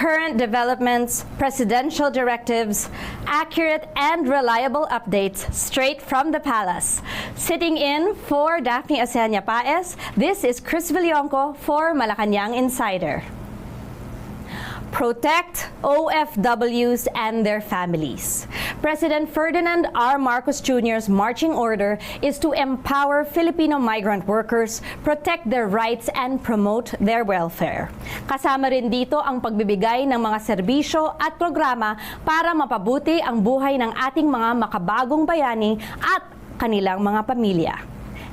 current developments, presidential directives, accurate and reliable updates straight from the palace. Sitting in for Daphne Oseña-Paez, this is Cris Villonco for Malacañang Insider. Protect OFWs and their families. President Ferdinand R. Marcos Jr.'s marching order is to empower Filipino migrant workers, protect their rights, and promote their welfare. Kasama rin dito ang pagbibigay ng mga serbisyo at programa para mapabuti ang buhay ng ating mga makabagong bayani at kanilang mga pamilya.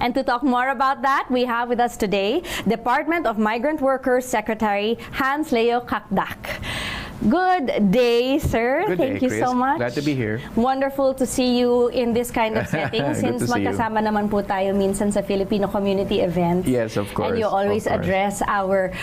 And to talk more about that, we have with us today Department of Migrant Workers Secretary Hans Leo Cacdac. Good day, sir. Good day, Thank you Chris. so much. Glad to be here. Wonderful to see you in this kind of setting since magkasama naman po tayo minsan sa Filipino community events. Yes, of course. And you always address our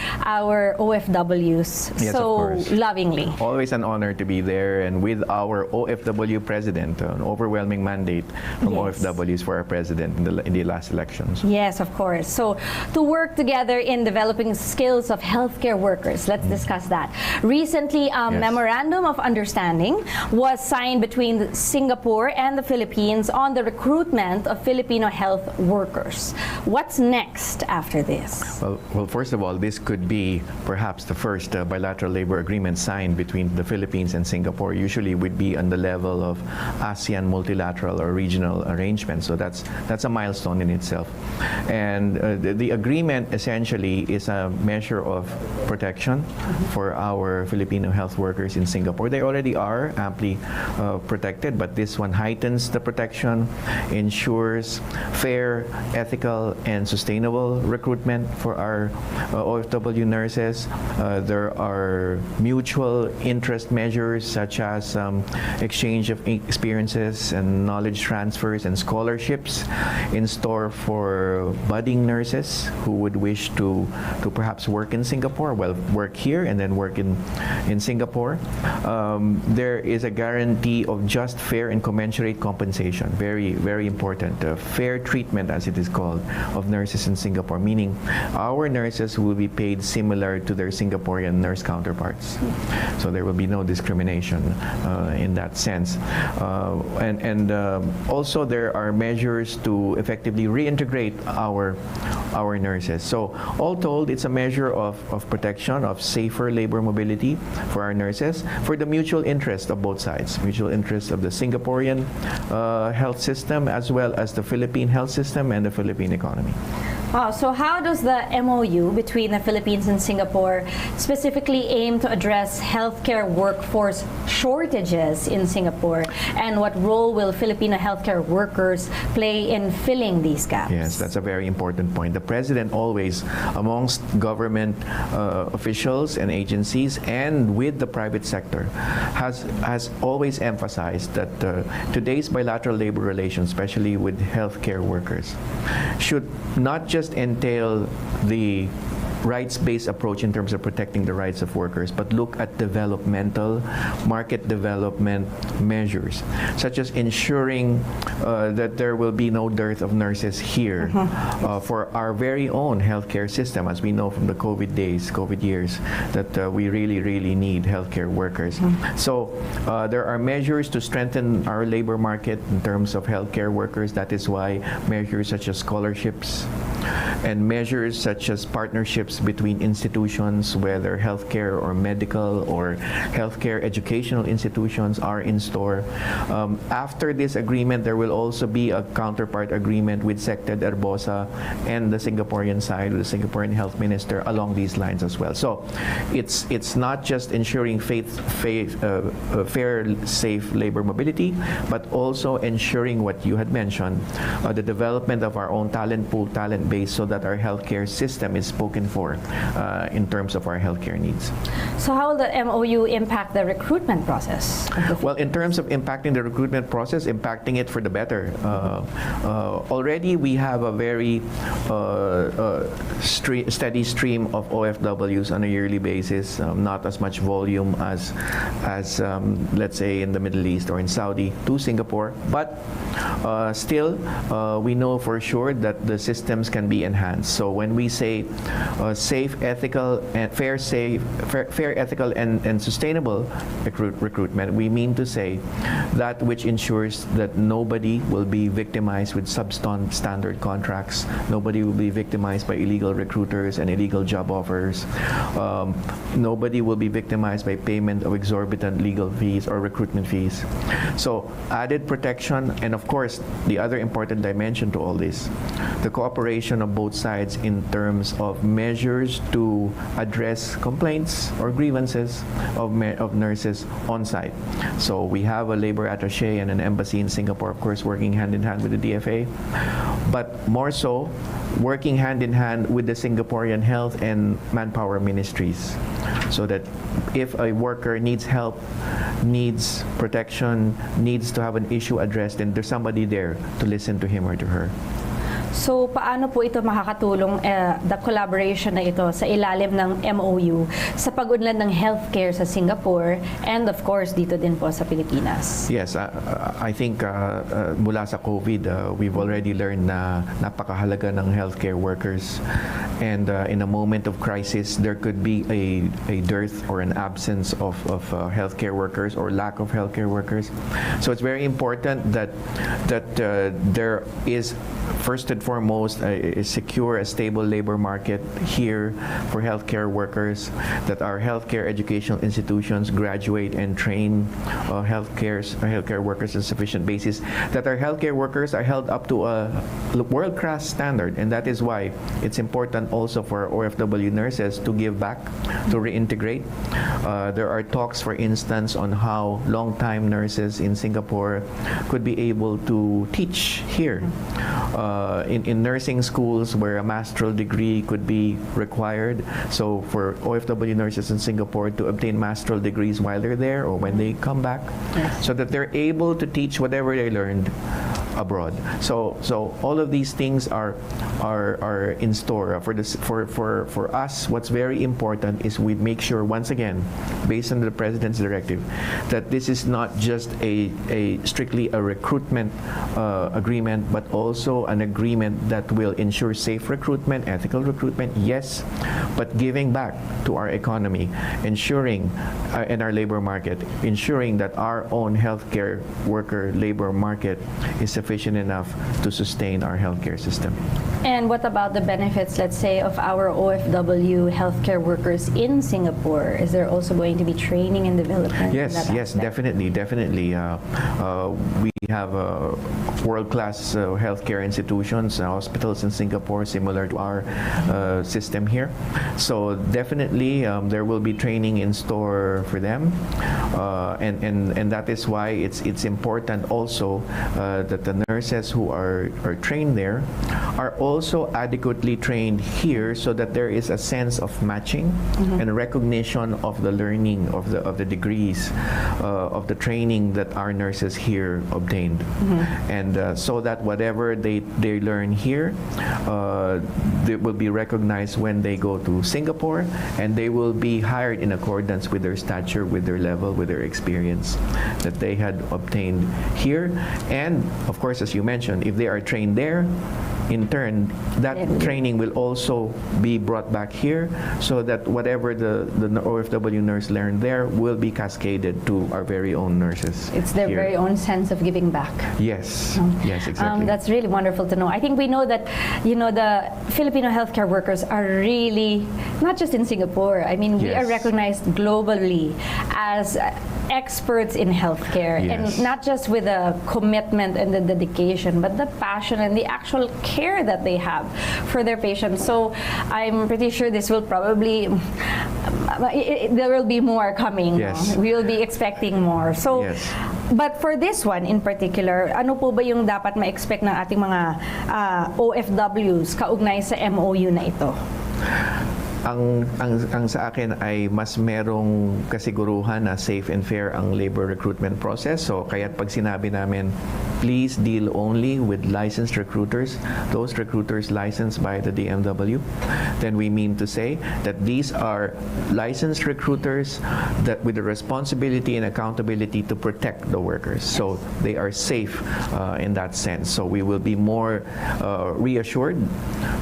OFWs Yes, so of course. lovingly. Always an honor to be there, and with our OFW president, an overwhelming mandate from Yes. OFWs for our president in the last elections. Yes, of course. So, to work together in developing skills of healthcare workers, let's discuss that. Recently, a Yes. memorandum of understanding was signed between Singapore and the Philippines on the recruitment of Filipino health workers. What's next after this? Well, first of all, this could be perhaps the first bilateral labor agreement signed between the Philippines and Singapore. Usually would be on the level of ASEAN multilateral or regional arrangements. So that's a milestone in itself. And the agreement essentially is a measure of protection for our Filipino health workers in Singapore. They already are amply protected, but this one heightens the protection, ensures fair, ethical, and sustainable recruitment for our OFW nurses. There are mutual interest measures such as exchange of experiences and knowledge transfers and scholarships in store for budding nurses who would wish to perhaps work in Singapore, well, work here and then work in Singapore. There is a guarantee of just, fair, and commensurate compensation. Very, very important. Fair treatment, as it is called, of nurses in Singapore, meaning our nurses will be paid similar to their Singaporean nurse counterparts. So there will be no discrimination in that sense. And also there are measures to effectively reintegrate our nurses. So all told, it's a measure of protection, of safer labor mobility for our nurses, for the mutual interest of both sides, mutual interest of the Singaporean health system as well as the Philippine health system and the Philippine economy. Wow, so how does the MOU between the Philippines and Singapore specifically aim to address healthcare workforce shortages in Singapore, and what role will Filipino healthcare workers play in filling these gaps? Yes, that's a very important point. The President always, amongst government officials and agencies and with the private sector, has always emphasized that today's bilateral labor relations, especially with healthcare workers, should not just entail the rights-based approach in terms of protecting the rights of workers, but look at developmental, market development measures, such as ensuring that there will be no dearth of nurses here for our very own healthcare system, as we know from the COVID days, COVID years, that we really, really need healthcare workers. So there are measures to strengthen our labor market in terms of healthcare workers. That is why measures such as scholarships and measures such as partnerships between institutions, whether healthcare or medical or healthcare educational institutions, are in store. After this agreement, there will also be a counterpart agreement with Sected Herbosa and the Singaporean side, with the Singaporean health minister, along these lines as well. So it's not just ensuring fair, safe labor mobility, but also ensuring what you had mentioned, the development of our own talent pool, talent base, so that our healthcare system is spoken for in terms of our healthcare needs. So how will the MOU impact the recruitment process? Well, in terms of impacting the recruitment process, impacting it for the better. Already we have a very steady stream of OFWs on a yearly basis, not as much volume as let's say in the Middle East or in Saudi to Singapore, but still we know for sure that the systems can be enhanced enhanced. So when we say safe, ethical, and fair, ethical, and sustainable recruitment, we mean to say that which ensures that nobody will be victimized with substandard contracts, nobody will be victimized by illegal recruiters and illegal job offers, nobody will be victimized by payment of exorbitant legal fees or recruitment fees. So added protection, and of course the other important dimension to all this, the cooperation of both sides in terms of measures to address complaints or grievances of nurses on site. So we have a labor attaché and an embassy in Singapore, of course, working hand in hand with the DFA, but more so working hand in hand with the Singaporean health and manpower ministries, so that if a worker needs help, needs protection, needs to have an issue addressed, then there's somebody there to listen to him or to her. So, paano po ito makakatulong, the collaboration na ito sa ilalim ng MOU sa pag-unlad ng healthcare sa Singapore and of course dito din po sa Pilipinas? Yes, I think mula sa COVID, we've already learned na napakahalaga ng healthcare workers, and in a moment of crisis, there could be a dearth or an absence of healthcare workers or lack of healthcare workers. So it's very important that there is, first and foremost, a secure, a stable labor market here for healthcare workers, that our healthcare educational institutions graduate and train healthcare workers on sufficient basis, that our healthcare workers are held up to a world-class standard, and that is why it's important also for OFW nurses to give back, to reintegrate. There are talks, for instance, on how long-time nurses in Singapore could be able to teach here. In nursing schools where a master's degree could be required. So for OFW nurses in Singapore to obtain master's degrees while they're there or when they come back, so that they're able to teach whatever they learned abroad. So all of these things are in store for us. What's very important is we make sure, once again, based on the President's directive, that this is not just a strictly a recruitment agreement, but also an agreement that will ensure safe recruitment, ethical recruitment, yes, but giving back to our economy, ensuring in our labor market, ensuring that our own healthcare worker labor market is sufficient enough to sustain our healthcare system. And what about the benefits, let's say, of our OFW healthcare workers in Singapore? Is there also going to be training and development? Yes, definitely. We have world-class healthcare institutions, hospitals in Singapore, similar to our system here. So definitely there will be training in store for them, and that is why it's important also that the nurses who are trained there are also adequately trained here, so that there is a sense of matching and recognition of the learning of the degrees of the training that our nurses here obtained, and so that whatever they learn here, they will be recognized when they go to Singapore, and they will be hired in accordance with their stature, with their level, with their experience that they had obtained here. And of course, as you mentioned, if they are trained there, in turn, that training will also be brought back here, so that whatever the OFW nurse learned there will be cascaded to our very own nurses. It's their very own sense of giving back. Yes, yes, exactly. That's really wonderful to know. I think we know that, the Filipino healthcare workers are really, not just in Singapore, I mean, we are recognized globally as experts in healthcare, and not just with the commitment and the dedication, but the passion and the actual care that they have for their patients. So I'm pretty sure this will probably, there will be more coming. We will be expecting more. So, but for this one in particular, ano po ba yung dapat ma-expect ng ating mga OFWs kaugnay sa MOU na ito? Ang sa akin ay mas merong kasiguruhan na safe and fair ang labor recruitment process. So kaya't pag sinabi namin please deal only with licensed recruiters, those recruiters licensed by the DMW. Then we mean to say that these are licensed recruiters that with the responsibility and accountability to protect the workers. So they are safe in that sense. So we will be more reassured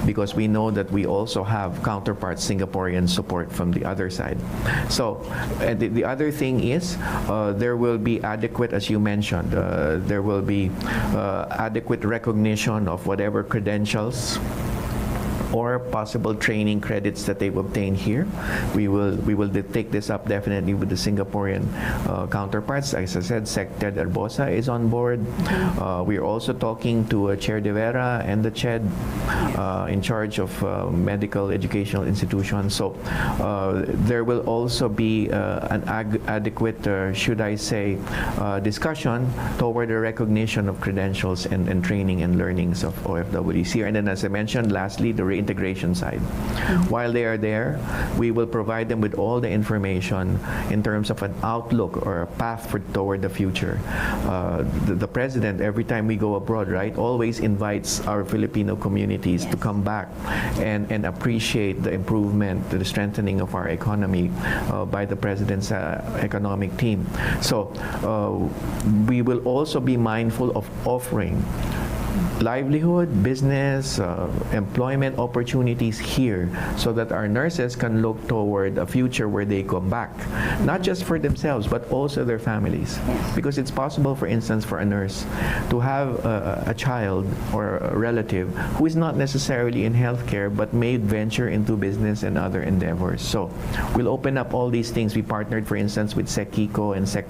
because we know that we also have counterparts Singaporean support from the other side. So the other thing is there will be adequate, as you mentioned, there will be adequate recognition of whatever credentials or possible training credits that they've obtained here. We will take this up definitely with the Singaporean counterparts. As I said, Sec Ted Arbosa is on board. We are also talking to Chair De Vera and the CHED in charge of medical educational institutions. So there will also be an adequate, should I say, discussion toward the recognition of credentials and training and learnings of OFWs here. And then, as I mentioned, lastly, the reintegration side. While they are there, we will provide them with all the information in terms of an outlook or a path toward the future. The President, every time we go abroad, right, always invites our Filipino communities to come back and appreciate the improvement, the strengthening of our economy by the President's economic team. So we will also be mindful of offering livelihood, business, employment opportunities here so that our nurses can look toward a future where they come back, not just for themselves, but also their families. Because it's possible, for instance, for a nurse to have a child or a relative who is not necessarily in healthcare but may venture into business and other endeavors. So we'll open up all these things. We partnered, for instance, with Sec Kiko and Sec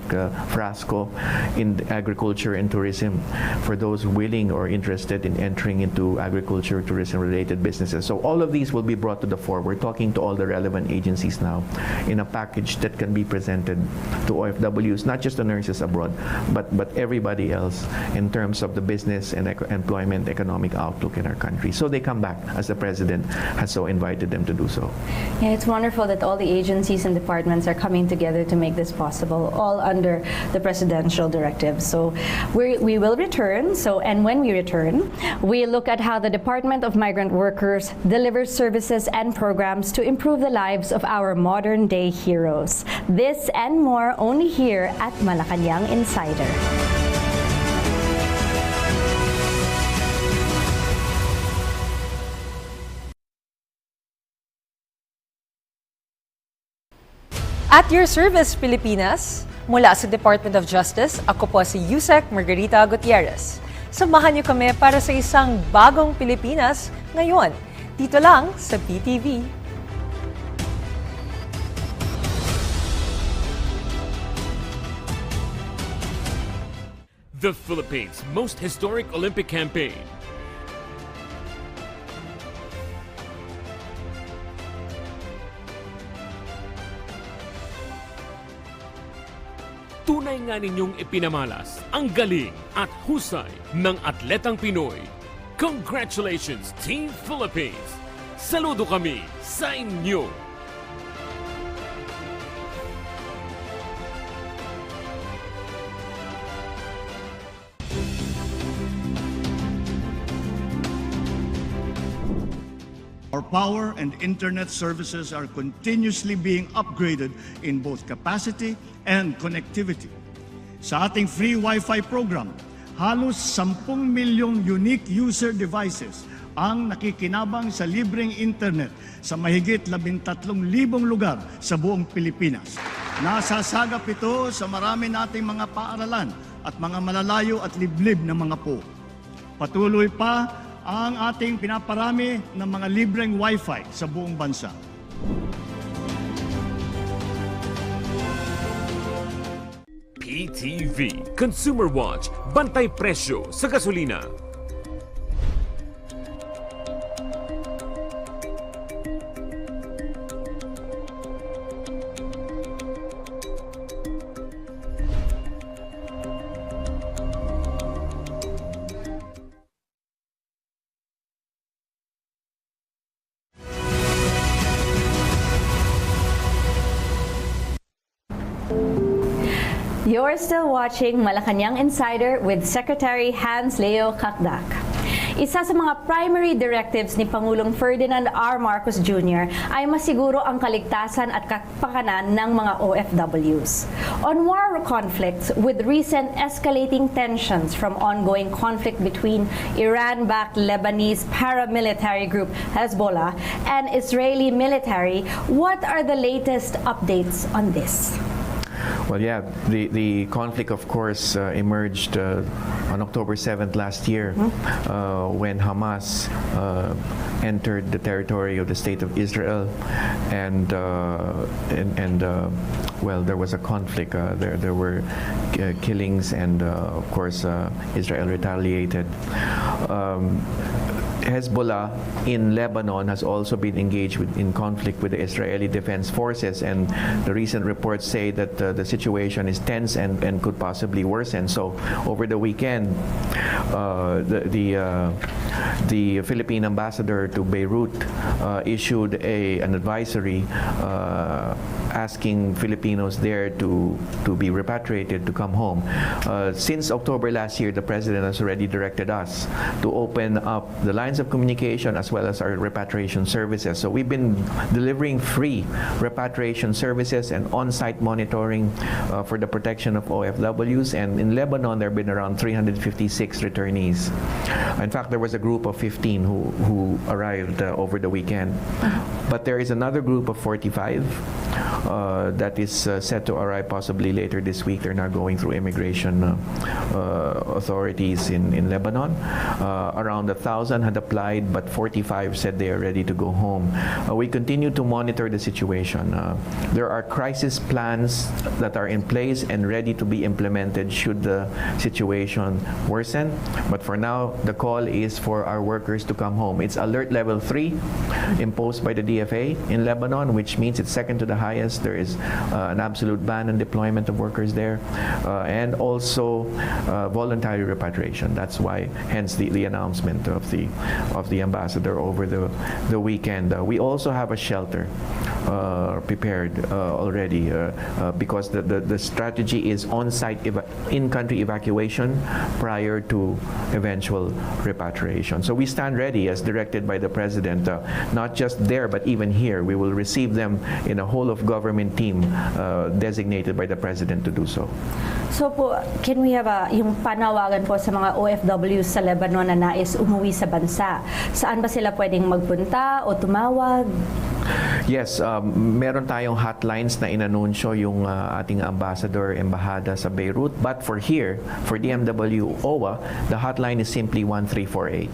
Frasco in agriculture and tourism for those willing or interested in entering into agriculture, tourism related businesses. So all of these will be brought to the fore. We're talking to all the relevant agencies now in a package that can be presented to OFWs, not just the nurses abroad, but everybody else in terms of the business and employment economic outlook in our country. So they come back as the President has so invited them to do so. Yeah, it's wonderful that all the agencies and departments are coming together to make this possible, all under the presidential directive. So we will return. And when we return, we look at how the Department of Migrant Workers delivers services and programs to improve the lives of our modern day heroes. This and more only here at Malacañang Insider. At your service, Pilipinas, mula sa Department of Justice, ako po si Yusek Margarita Gutierrez. Samahan niyo kami para sa isang bagong Pilipinas ngayon, dito lang sa PTV. The Philippines' most historic Olympic campaign. Tunay nga ninyong ipinamalas ang galing at husay ng atletang Pinoy. Congratulations, Team Philippines! Saludo kami sa inyo! Our power and internet services are continuously being upgraded in both capacity and connectivity. Sa ating free Wi-Fi program, halos 10 milyong unique user devices ang nakikinabang sa libreng internet sa mahigit 13,000 lugar sa buong Pilipinas. Nasasagap ito sa marami nating mga paaralan at mga malalayo at liblib na mga po. Patuloy pa ang ating pinaparami ng mga libreng Wi-Fi sa buong bansa. PTV Consumer Watch, bantay presyo sa gasolina. You're still watching Malacañang Insider with Secretary Hans Leo Cacdac. Isa sa mga primary directives ni Pangulong Ferdinand R. Marcos Jr. ay masiguro ang kaligtasan at kapakanan ng mga OFWs. On war conflicts with recent escalating tensions from ongoing conflict between Iran-backed Lebanese paramilitary group Hezbollah and Israeli military, what are the latest updates on this? Well, yeah, the conflict, of course, emerged on October 7th last year when Hamas entered the territory of the State of Israel, and well, there was a conflict. There were killings, and of course, Israel retaliated. Hezbollah in Lebanon has also been engaged in conflict with the Israeli Defense Forces, and the recent reports say that the situation is tense and could possibly worsen. So over the weekend, the Philippine ambassador to Beirut issued an advisory asking Filipinos there to be repatriated, to come home. Since October last year, the President has already directed us to open up the lines of communication as well as our repatriation services. So we've been delivering free repatriation services and on-site monitoring for the protection of OFWs. And in Lebanon, there have been around 356 returnees. In fact, there was a group of 15 who arrived over the weekend. But there is another group of 45 that is set to arrive possibly later this week. They're now going through immigration authorities in Lebanon. Around 1,000 had applied, but 45 said they are ready to go home. We continue to monitor the situation. There are crisis plans that are in place and ready to be implemented should the situation worsen. But for now, the call is for our workers to come home. It's alert level 3 imposed by the DFA in Lebanon, which means it's second to the highest. There is an absolute ban on deployment of workers there, and also voluntary repatriation. That's why, hence the announcement of the ambassador over the weekend. We also have a shelter prepared already because the strategy is on-site in-country evacuation prior to eventual repatriation. So we stand ready as directed by the President, not just there but even here. We will receive them in a whole of government team designated by the President to do so. So po, can we have yung panawagan po sa mga OFWs sa Lebanon na nais umuwi sa bansa? Saan ba sila pwedeng magpunta o tumawag? Yes, meron tayong hotlines na inanunsyo yung ating ambassador, embahada sa Beirut. But for here, for DMW OWA, the hotline is simply 1348.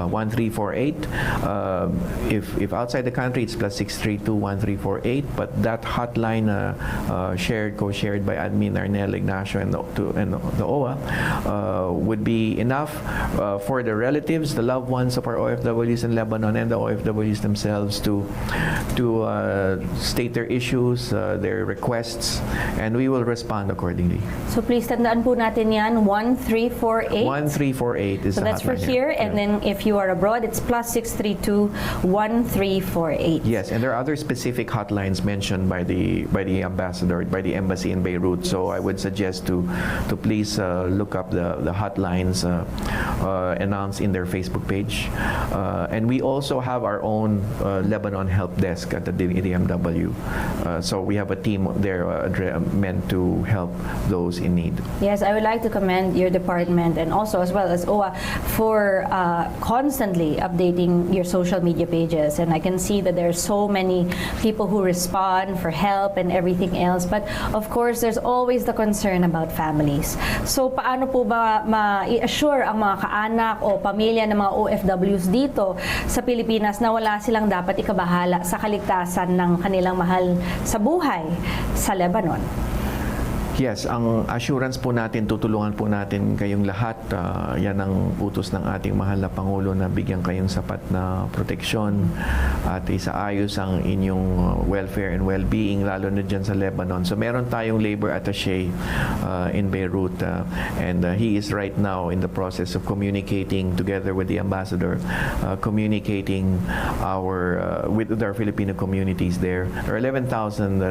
1348. If outside the country, it's +632-1348. But that hotline co-shared by Admin Arnel Ignacio and the OWA would be enough for the relatives, the loved ones of our OFWs in Lebanon and the OFWs themselves to state their issues, their requests, and we will respond accordingly. So please tandaan po natin yan, 1348. 1348 is so the that's for hotline here, and then if you are abroad, it's +632-1348. Yes, and there are other specific hotlines mentioned by the ambassador, by the embassy in Beirut. So I would suggest to please look up the hotlines announced in their Facebook page, and we also have our own Lebanon help desk at the DMW. So we have a team there meant to help those in need. Yes, I would like to commend your department and also as well as OWA for constantly updating your social media pages. And I can see that there are so many people who respond for help and everything else. But of course, there's always the concern about families. So paano po ba ma-i-assure ang mga kaanak o pamilya ng mga OFWs dito sa Pilipinas na wala silang dapat ikabahala sa kaligtasan ng kanilang mahal sa buhay sa Lebanon? Yes, ang assurance po natin, tutulungan po natin kayong lahat. Yan ang utos ng ating mahal na Pangulo na bigyan kayong sapat na proteksyon at isaayos ang inyong welfare and well-being, lalo na dyan sa Lebanon. So meron tayong labor attaché in Beirut and he is right now in the process of communicating together with the ambassador, communicating with our Filipino communities there. There are 11,360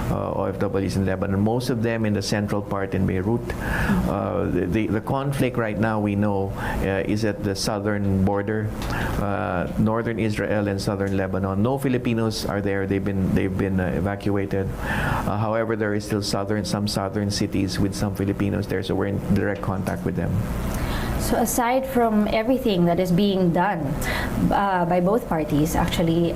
OFWs in Lebanon Lebanon, most of them in the central part in Beirut. The conflict right now, we know, is at the southern border, northern Israel and southern Lebanon. No Filipinos are there. They've been evacuated. However, there is still some southern cities with some Filipinos there, so we're in direct contact with them. So aside from everything that is being done by both parties actually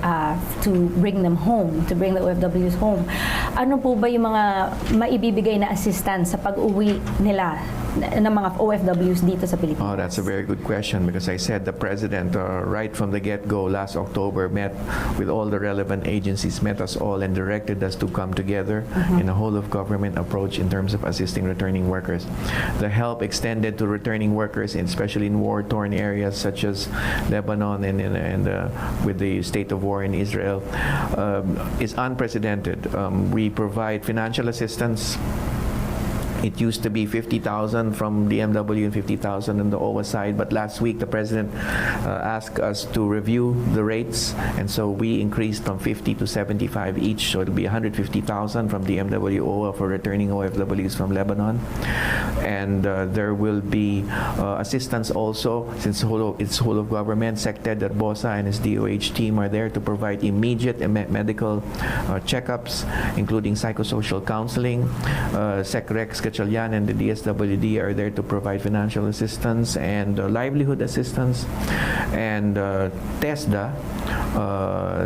to bring them home, to bring the OFWs home, ano po ba yung mga maibibigay na assistance sa pag-uwi nila ng mga OFWs dito sa Pilipinas? Oh, that's a very good question, because I said the President right from the get-go last October met with all the relevant agencies, met us all and directed us to come together in a whole-of-government approach in terms of assisting returning workers. The help extended to returning workers, especially in war-torn areas such as Lebanon and with the state of war in Israel, is unprecedented. We provide financial assistance. It used to be 50,000 from the MW and 50,000 on the OWA side, but last week the President asked us to review the rates, and so we increased from 50 to 75 each, so it'll be 150,000 from the MW OWA for returning OFWs from Lebanon. And there will be assistance also, since it's whole of government. SecTed Arbosa and his DOH team are there to provide immediate medical checkups, including psychosocial counseling. SecRex Gatchalian and the DSWD are there to provide financial assistance and livelihood assistance. And TESDA,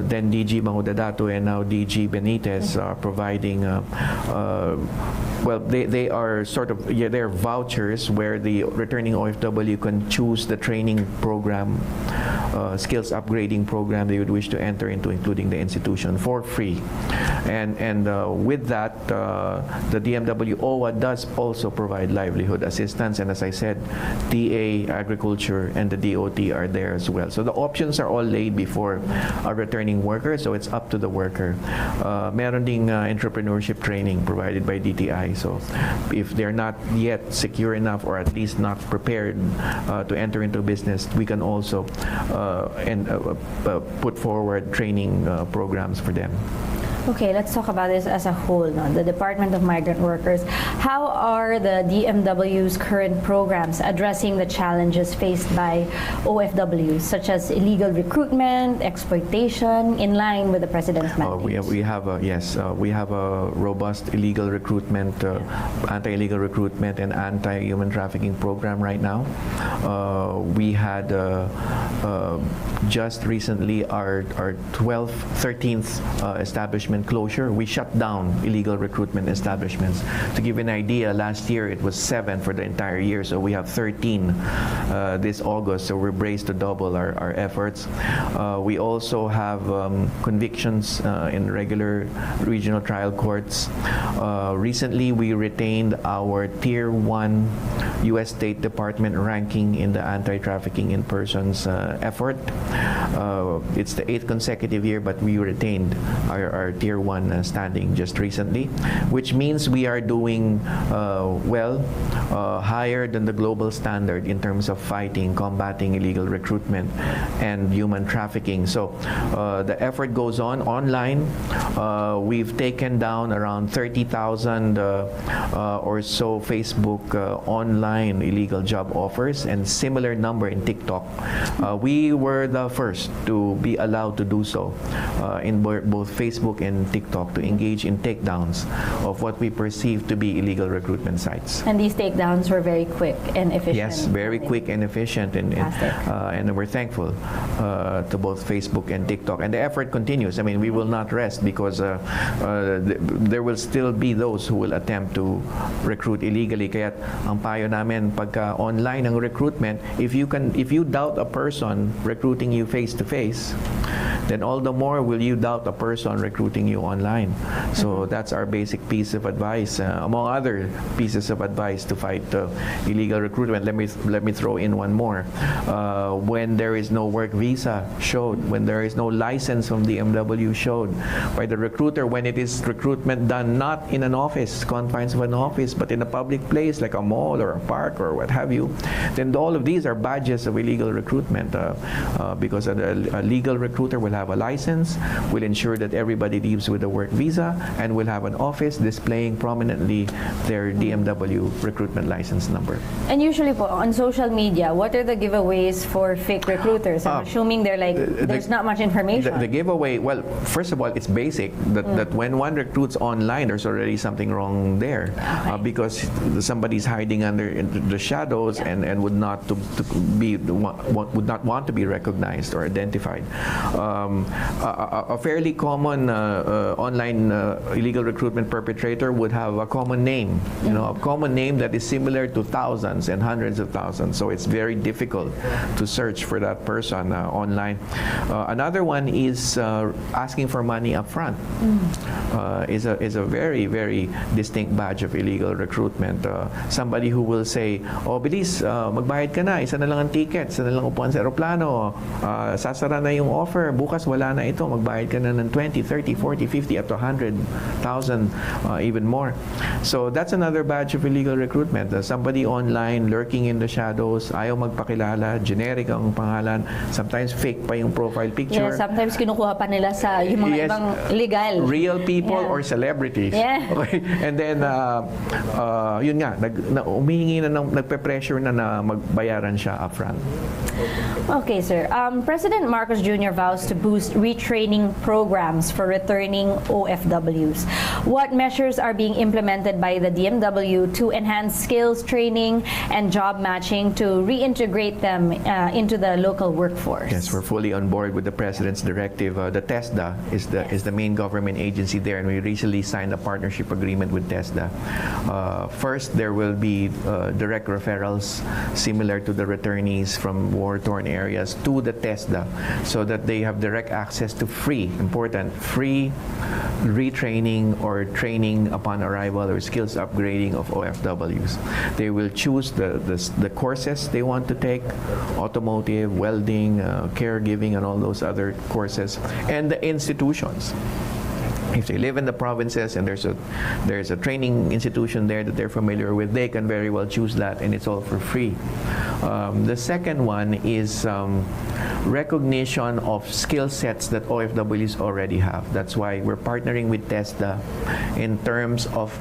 then DG Mangudadato and now DG Benitez are providing well, they are sort of, they're vouchers where the returning OFW can choose the training program, skills upgrading program they would wish to enter into, including the institution, for free. And with that, the DMW OWA does also provide livelihood assistance, and as I said, TA, Agriculture, and the DOT are there as well. So the options are all laid before a returning worker, so it's up to the worker. Meron ding entrepreneurship training provided by DTI, so if they're not yet secure enough or at least not prepared to enter into business, we can also put forward training programs for them. Okay, let's talk about this as a whole. No? The Department of Migrant Workers, how are the DMW's current programs addressing the challenges faced by OFWs, such as illegal recruitment, exploitation, in line with the President's mandate? We have a robust illegal recruitment, anti-illegal recruitment and anti-human trafficking program right now. We had just recently our 13th establishment closure. We shut down illegal recruitment establishments. To give you an idea, last year it was 7 for the entire year, so we have 13 this August, so we're braced to double our efforts. We also have convictions in regular regional trial courts. Recently, we retained our Tier 1 U.S. State Department ranking in the anti-trafficking in persons effort. It's the 8th consecutive year, but we retained our Tier 1 standing just recently, which means we are doing well, higher than the global standard in terms of combating illegal recruitment and human trafficking. So the effort goes on online. We've taken down around 30,000 or so Facebook online illegal job offers, and similar number in TikTok. We were the first to be allowed to do so in both Facebook and TikTok, to engage in takedowns of what we perceive to be illegal recruitment sites. And these takedowns were very quick and efficient. Yes, very quick and efficient, and we're thankful to both Facebook and TikTok. And the effort continues. I mean, we will not rest, because there will still be those who will attempt to recruit illegally. Kaya ang payo namin, pagka online ang recruitment, if you doubt a person recruiting you face to face, then all the more will you doubt a person recruiting you online. So that's our basic piece of advice, among other pieces of advice to fight illegal recruitment. Let me throw in one more. When there is no work visa showed, when there is no license from the MW showed by the recruiter, when it is recruitment done not in an office, confines of an office, but in a public place like a mall or a park or what have you, then all of these are badges of illegal recruitment, because a legal recruiter will have a license, will ensure that everybody leaves with a work visa, and will have an office displaying prominently their DMW recruitment license number. And usually po, on social media, what are the giveaways for fake recruiters? I'm assuming they're like, there's not much information. The giveaway, well, first of all, it's basic that when one recruits online, there's already something wrong there because somebody's hiding under the shadows and would not would not want to be recognized or identified. A fairly common online illegal recruitment perpetrator would have a common name, a common name that is similar to thousands and hundreds of thousands. So it's very difficult to search for that person online. Another one is asking for money up front. Is a very, very distinct badge of illegal recruitment. Somebody who will say, "Oh, bilis, magbayad ka na, isa na lang ang ticket, isa na lang upuan sa aeroplano, sasara na yung offer, bukas wala na ito, magbayad ka na ng 20, 30, 40, 50, up to 100,000, even more." So that's another badge of illegal recruitment. Somebody online lurking in the shadows, ayaw magpakilala, generic ang pangalan, sometimes fake pa yung profile picture. Yeah, sometimes kinukuha pa nila sa yung mga ibang legal. Real people or celebrities. Yeah. Okay? And then, yun nga, umihingi na, nagpe-pressure na magbayaran siya upfront. Okay, sir. President Marcos Jr. vows to boost retraining programs for returning OFWs. What measures are being implemented by the DMW to enhance skills training and job matching to reintegrate them into the local workforce? Yes, we're fully on board with the President's directive. The TESDA is the main government agency there, and we recently signed a partnership agreement with TESDA. First, there will be direct referrals similar to the returnees from war-torn areas to the TESDA so that they have direct access to free retraining or training upon arrival or skills upgrading of OFWs. They will choose the courses they want to take, automotive, welding, caregiving, and all those other courses, and the institutions. If they live in the provinces and there's a training institution there that they're familiar with, they can very well choose that, and it's all for free. The second one is recognition of skill sets that OFWs already have. That's why we're partnering with TESDA in terms of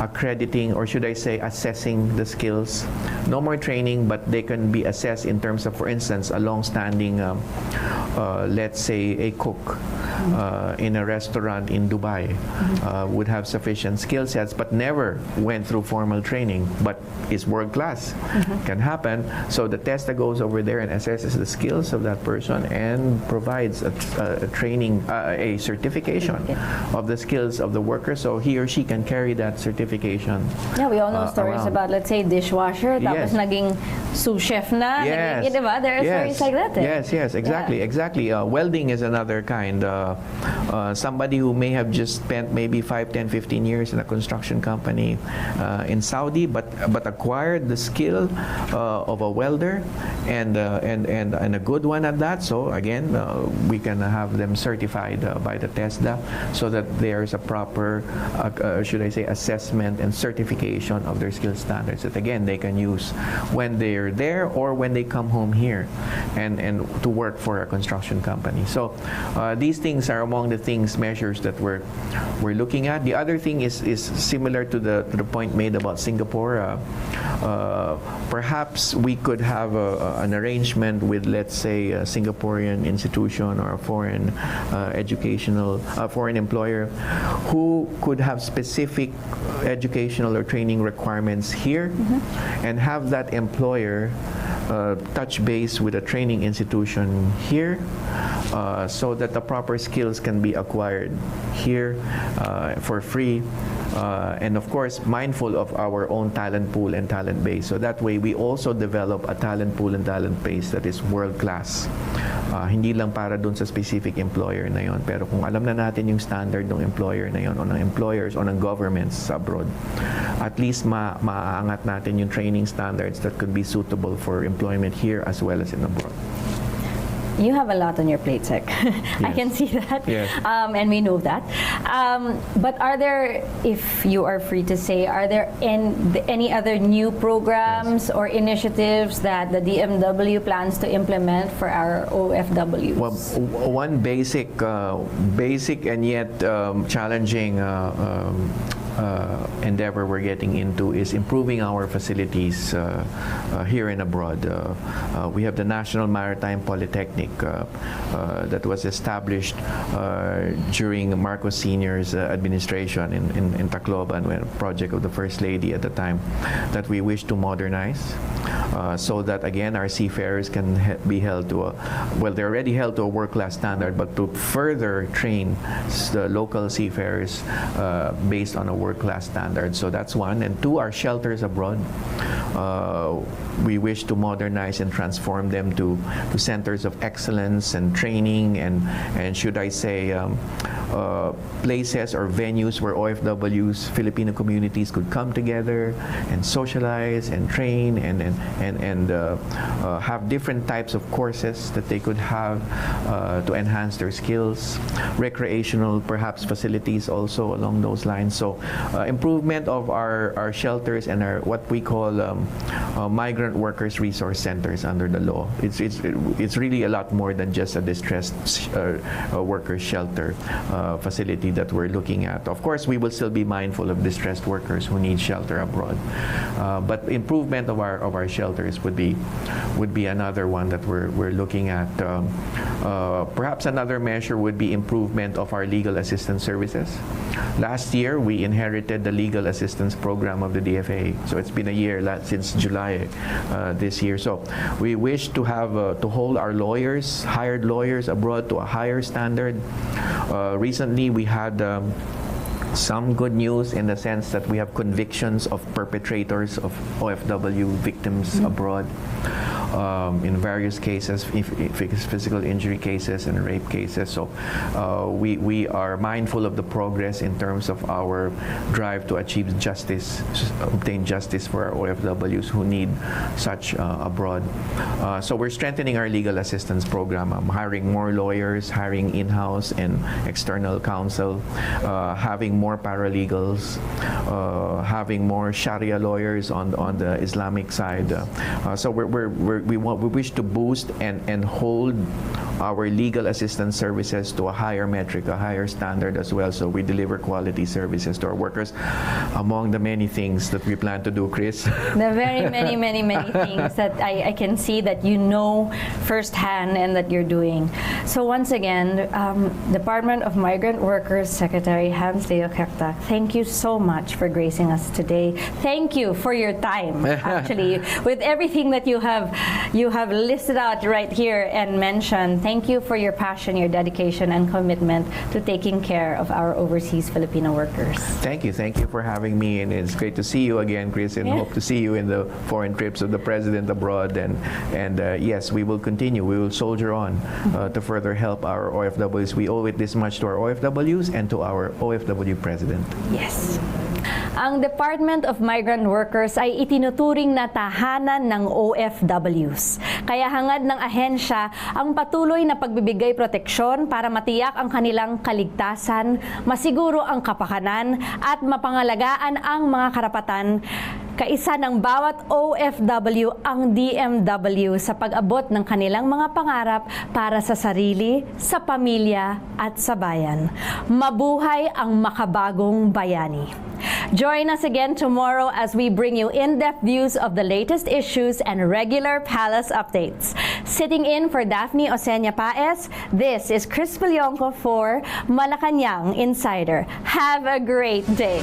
accrediting, or should I say assessing the skills. No more training, but they can be assessed in terms of, for instance, a long-standing, let's say, a cook in a restaurant in Dubai would have sufficient skill sets but never went through formal training but is world-class. Can happen. So the TESDA goes over there and assesses the skills of that person and provides a training, a certification of the skills of the worker, so he or she can carry that certification. Yeah, we all know stories about, let's say, dishwasher, tapos naging sous chef na, naging, diba? There are stories like that. Yes, exactly. Welding is another kind. Somebody who may have just spent maybe 5, 10, 15 years in a construction company in Saudi, but acquired the skill of a welder and a good one at that. So again, we can have them certified by the TESDA so that there's a proper, should I say, assessment and certification of their skill standards that again they can use when they're there or when they come home here and to work for a construction company. So these things are among the measures that we're looking at. The other thing is similar to the point made about Singapore. Perhaps we could have an arrangement with, let's say, a Singaporean institution or a foreign foreign employer who could have specific educational or training requirements here and have that employer touch base with a training institution here so that the proper skills can be acquired here for free. And of course, mindful of our own talent pool and talent base. So that way, we also develop a talent pool and talent base that is world-class. Hindi lang para dun sa specific employer na yon. Pero kung alam na natin yung standard ng employer na yon o ng employers o ng governments abroad, at least maaangat natin yung training standards that could be suitable for employment here as well as in abroad. You have a lot on your plate, Sec. I can see that. Yes. And we know that. But are there, if you are free to say, are there any other new programs or initiatives that the DMW plans to implement for our OFWs? Well, one basic and yet challenging endeavor we're getting into is improving our facilities here and abroad. We have the National Maritime Polytechnic that was established during Marcos Sr.'s administration in Tacloban, a project of the First Lady at the time, that we wish to modernize so that, again, our seafarers can be held to they're already held to a world-class standard, but to further train the local seafarers based on a world-class standard. So that's one. And two, our shelters abroad. We wish to modernize and transform them to centers of excellence and training and should I say places or venues where OFWs, Filipino communities could come together and socialize and train and have different types of courses that they could have to enhance their skills. Recreational perhaps facilities also along those lines. So improvement of our shelters and our what we call migrant workers resource centers under the law. It's really a lot more than just a distressed workers shelter facility that we're looking at. Of course, we will still be mindful of distressed workers who need shelter abroad, but improvement of our shelters would be another one that we're looking at. Perhaps another measure would be improvement of our legal assistance services. Last year, we inherited the legal assistance program of the DFA. So it's been a year since July this year. So we wish to have to hold our lawyers, hired lawyers abroad, to a higher standard. Recently, we had some good news in the sense that we have convictions of perpetrators of OFW victims abroad in various cases, physical injury cases and rape cases. So we are mindful of the progress in terms of our drive to achieve justice, obtain justice for our OFWs who need such abroad. So we're strengthening our legal assistance program, hiring more lawyers, hiring in-house and external counsel, having more paralegals, having more Sharia lawyers on the Islamic side. So we wish to boost and hold our legal assistance services to a higher metric, a higher standard as well, so we deliver quality services to our workers. Among the many things that we plan to do, Chris. The very many things that I can see that you know firsthand and that you're doing. So once again, Department of Migrant Workers Secretary Hans Leo Cacdac, thank you so much for gracing us today. Thank you for your time, actually, with everything that you have listed out right here and mentioned. Thank you for your passion, your dedication, and commitment to taking care of our overseas Filipino workers. Thank you for having me, and it's great to see you again, Chris, and hope to see you in the foreign trips of the President abroad. And yes, we will continue. We will soldier on to further help our OFWs. We owe it this much to our OFWs and to our OFW President. Yes. Ang Department of Migrant Workers ay itinuturing na tahanan ng OFWs. Kaya hangad ng ahensya ang patuloy na pagbibigay proteksyon para matiyak ang kanilang kaligtasan, masiguro ang kapakanan at mapangalagaan ang mga karapatan. Kaisa ng bawat OFW ang DMW sa pag-abot ng kanilang mga pangarap para sa sarili, sa pamilya at sa bayan. Mabuhay ang makabagong bayani. Join us again tomorrow as we bring you in-depth views of the latest issues and regular palace updates. Sitting in for Daphne Oseña-Paez, this is Cris Villonco for Malacañang Insider. Have a great day.